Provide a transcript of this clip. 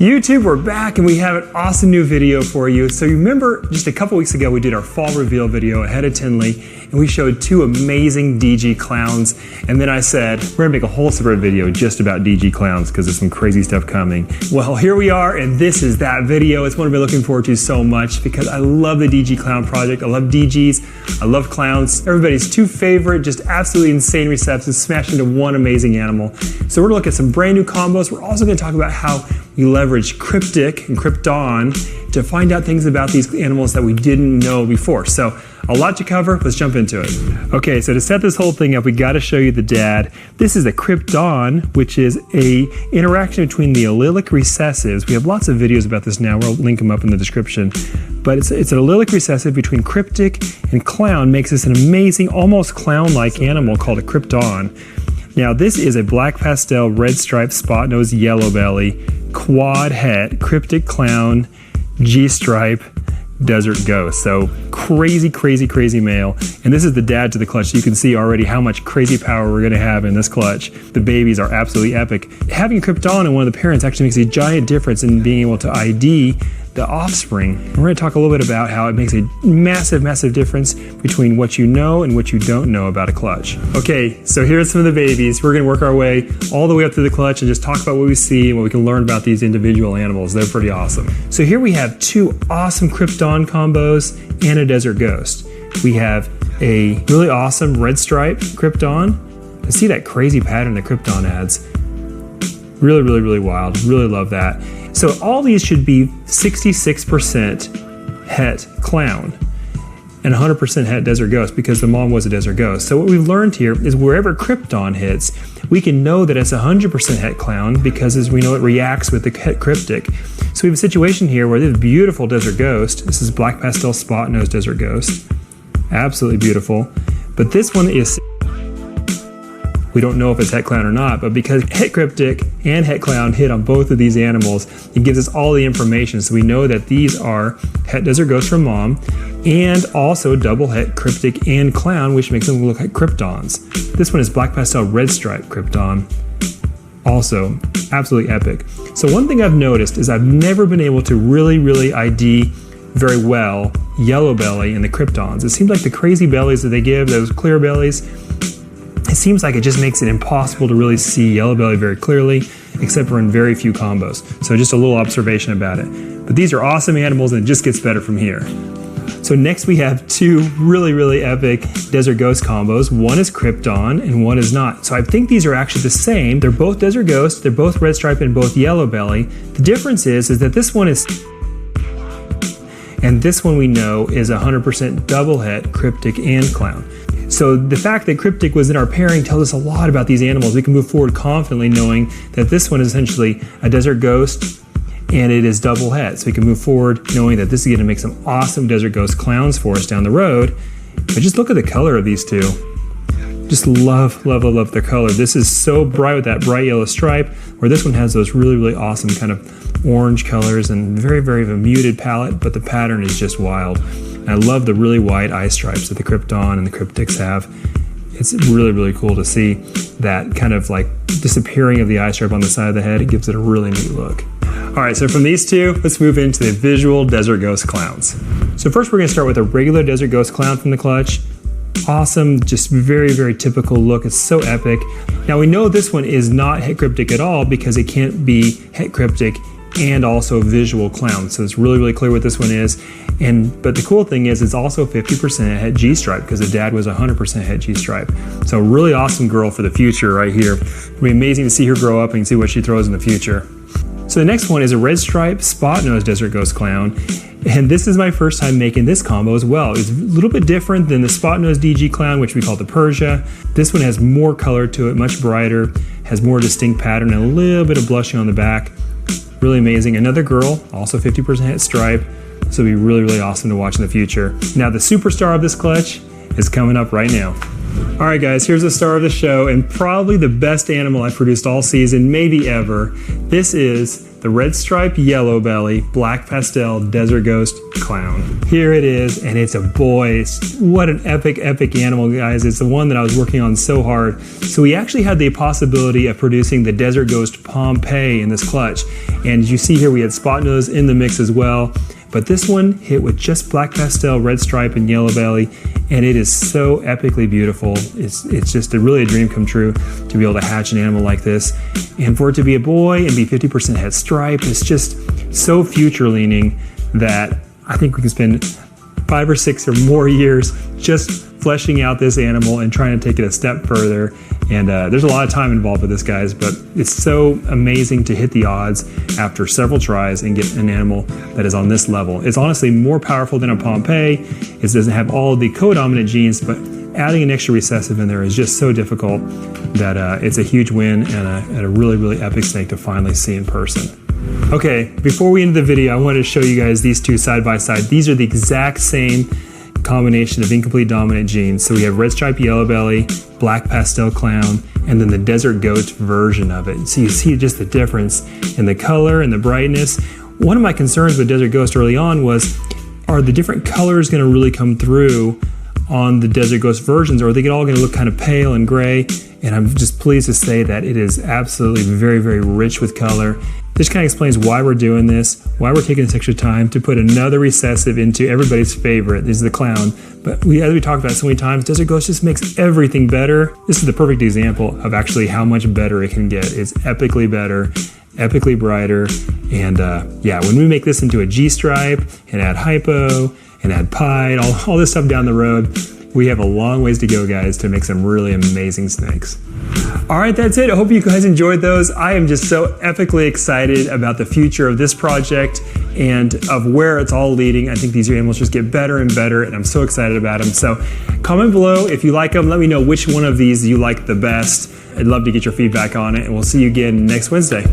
YouTube, we're back and we have an awesome new video for you. So you remember just a couple weeks ago we did our fall reveal video ahead of Tinley and we showed two amazing DG clowns, and then I said we're gonna make a whole separate video just about DG clowns because there's some crazy stuff coming. Well, here we are, and this is that video. It's one I've been looking forward to so much because I love the DG clown project. I love DGs, I love clowns. Everybody's two favorite, just absolutely insane receptors smashed into one amazing animal. So we're gonna look at some brand new combos. We're also gonna talk about how we leverage Cryptic and Krypton to find out things about these animals that we didn't know before. So a lot to cover, let's jump into it. Okay, so to set this whole thing up, we gotta show you the dad. This is a Krypton, which is a interaction between the allelic recessives. We have lots of videos about this now, we'll link them up in the description. But it's an allelic recessive between Cryptic and Clown, makes this an amazing, almost clown-like animal called a Krypton. Now this is a black pastel, red striped, spot nose, yellow belly, quad het, Cryptic Clown, G-stripe, desert ghost. So crazy, crazy, crazy male. And this is the dad to the clutch. So you can see already how much crazy power we're gonna have in this clutch. The babies are absolutely epic. Having Krypton in one of the parents actually makes a giant difference in being able to ID the offspring. And we're gonna talk a little bit about how it makes a massive, massive difference between what you know and what you don't know about a clutch. Okay, so here's some of the babies. We're gonna work our way all the way up to the clutch and just talk about what we see and what we can learn about these individual animals. They're pretty awesome. So here we have two awesome Krypton combos and a desert ghost. We have a really awesome red stripe Krypton. And see that crazy pattern that Krypton adds. Really, really, really wild. Really love that. So all these should be 66% het clown and 100% het desert ghost because the mom was a desert ghost. So what we've learned here is wherever Krypton hits, we can know that it's 100% het clown because as we know it reacts with the het Cryptic. So we have a situation here where this beautiful desert ghost, this is black pastel spot nose desert ghost, absolutely beautiful, but this one is, we don't know if it's het clown or not, but because het Cryptic and het clown hit on both of these animals, it gives us all the information. So we know that these are het desert ghost from mom and also double het Cryptic and clown, which makes them look like Kryptons. This one is black pastel red stripe Krypton. Also absolutely epic. So one thing I've noticed is I've never been able to really ID very well yellow belly and the Kryptons. It seems like the crazy bellies that they give, those clear bellies, it seems like it just makes it impossible to really see yellow belly very clearly, except for in very few combos. So just a little observation about it. But these are awesome animals and it just gets better from here. So next we have two really epic desert ghost combos. One is Krypton and one is not. So I think these are actually the same. They're both desert ghosts, they're both red stripe and both yellow belly. The difference is that this one is, and this one we know is 100% double het Cryptic and clown. So the fact that Cryptic was in our pairing tells us a lot about these animals. We can move forward confidently knowing that this one is essentially a desert ghost and it is double het. So we can move forward knowing that this is gonna make some awesome desert ghost clowns for us down the road. But just look at the color of these two. Just love their color. This is so bright with that bright yellow stripe, where this one has those really awesome kind of orange colors and very muted palette, but the pattern is just wild. And I love the really wide eye stripes that the Krypton and the Cryptics have. It's really cool to see that kind of like disappearing of the eye stripe on the side of the head. It gives it a really neat look. All right, so from these two, let's move into the visual desert ghost clowns. So first we're gonna start with a regular desert ghost clown from the clutch. Awesome, just very typical look. It's so epic. Now we know this one is not het Cryptic at all because it can't be het Cryptic and also visual clown. So it's really clear what this one is. But the cool thing is it's also 50% het G-stripe because the dad was 100% het G-stripe. So really awesome girl for the future right here. It'll be amazing to see her grow up and see what she throws in the future. So the next one is a red stripe spot nose desert ghost clown. And this is my first time making this combo as well. It's a little bit different than the spot nose DG clown, which we call the Persia. This one has more color to it, much brighter, has more distinct pattern and a little bit of blushing on the back. Really amazing. Another girl, also 50% het stripe. This will be really awesome to watch in the future. Now the superstar of this clutch is coming up right now. All right, guys, here's the star of the show and probably the best animal I've produced all season, maybe ever. This is the red stripe yellow belly black pastel desert ghost clown. Here it is, and it's a boy. What an epic animal, guys. It's the one that I was working on so hard. So we actually had the possibility of producing the desert ghost Pompeii in this clutch. And as you see here, we had spot nose in the mix as well. But this one hit with just black pastel, red stripe, and yellow belly, and it is so epically beautiful. It's just really a dream come true to be able to hatch an animal like this. And for it to be a boy and be 50% head stripe, it's just so future leaning that I think we can spend 5 or 6 or more years just fleshing out this animal and trying to take it a step further. And there's a lot of time involved with this, guys, but it's so amazing to hit the odds after several tries and get an animal that is on this level. It's honestly more powerful than a Pompeii. It doesn't have all of the co-dominant genes, but adding an extra recessive in there is just so difficult that it's a huge win and a really epic snake to finally see in person. Okay, before we end the video, I wanted to show you guys these two side by side. These are the exact same combination of incomplete dominant genes. So we have red stripe yellow belly, black pastel clown, and then the desert ghost version of it. So you see just the difference in the color and the brightness. One of my concerns with desert ghost early on was, are the different colors going to really come through on the desert ghost versions, or are they all going to look kind of pale and gray? And I'm just pleased to say that it is absolutely very rich with color. This kind of explains why we're doing this, why we're taking this extra time to put another recessive into everybody's favorite. This is the clown. But as we talked about so many times, desert ghost just makes everything better. This is the perfect example of actually how much better it can get. It's epically better, epically brighter. And yeah, when we make this into a G-stripe and add hypo and add pied, all this stuff down the road, we have a long ways to go, guys, to make some really amazing snakes. All right, that's it. I hope you guys enjoyed those. I am just so epically excited about the future of this project and of where it's all leading. I think these animals just get better and better, and I'm so excited about them. So comment below if you like them. Let me know which one of these you like the best. I'd love to get your feedback on it, and we'll see you again next Wednesday.